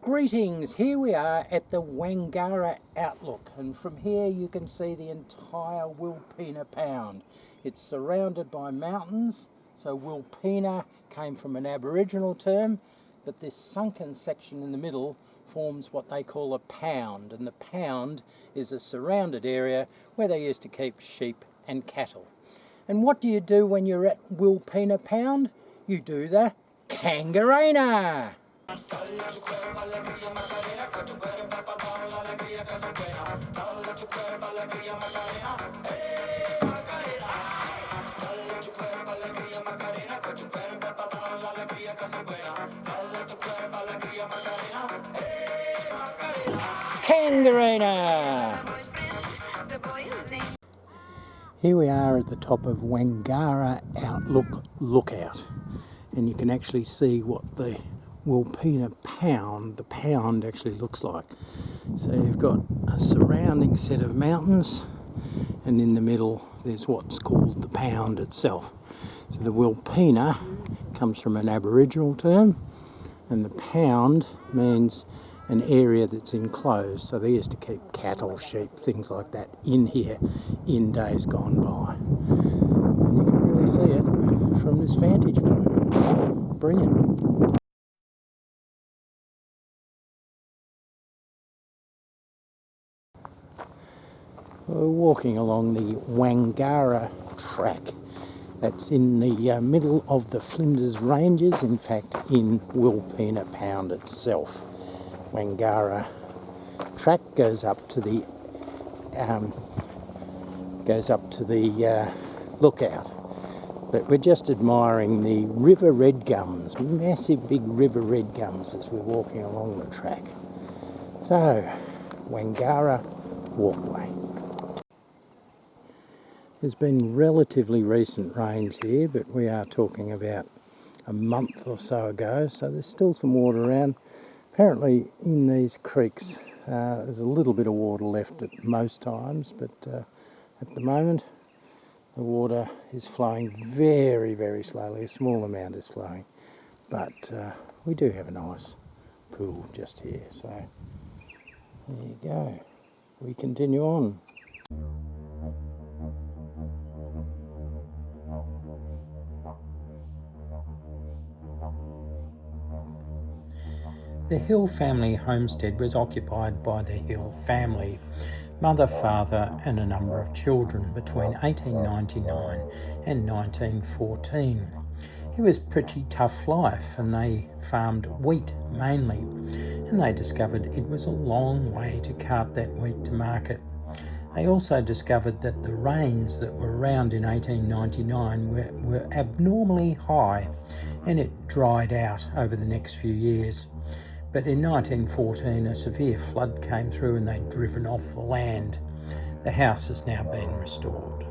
Greetings, here we are at the Wangara Outlook, and from here you can see the entire Wilpena Pound. It's surrounded by mountains, so Wilpena came from an Aboriginal term, but this sunken section in the middle forms what they call a pound, and the pound is a surrounded area where they used to keep sheep and cattle. And what do you do when you're at Wilpena Pound? You do the Kangarena! Kangarena! Here we are at the top of Wangara Lookout, and you can actually see what the Wilpena Pound, the pound actually looks like. So you've got a surrounding set of mountains, and in the middle there's what's called the pound itself. So the Wilpena comes from an Aboriginal term, and the pound means an area that's enclosed. So they used to keep cattle, sheep, things like that in here in days gone by. And you can really see it from this vantage point. Brilliant. We're walking along the Wangara track. That's in the middle of the Flinders ranges, in fact in Wilpena Pound itself. Wangara track goes up to the lookout, but we're just admiring the river red gums, massive big river red gums, as we're walking along the track. So, Wangara Walkway. There's been relatively recent rains here, but we are talking about a month or so ago, so there's still some water around. Apparently in these creeks there's a little bit of water left at most times, but at the moment the water is flowing very, very slowly. A small amount is flowing, but we do have a nice pool just here, so there you go. We continue on. The Hill family homestead was occupied by the Hill family, mother, father and a number of children between 1899 and 1914. It was pretty tough life, and they farmed wheat mainly, and they discovered it was a long way to cart that wheat to market. They also discovered that the rains that were around in 1899 were abnormally high, and it dried out over the next few years. But in 1914 a severe flood came through and they'd driven off the land. The house has now been restored.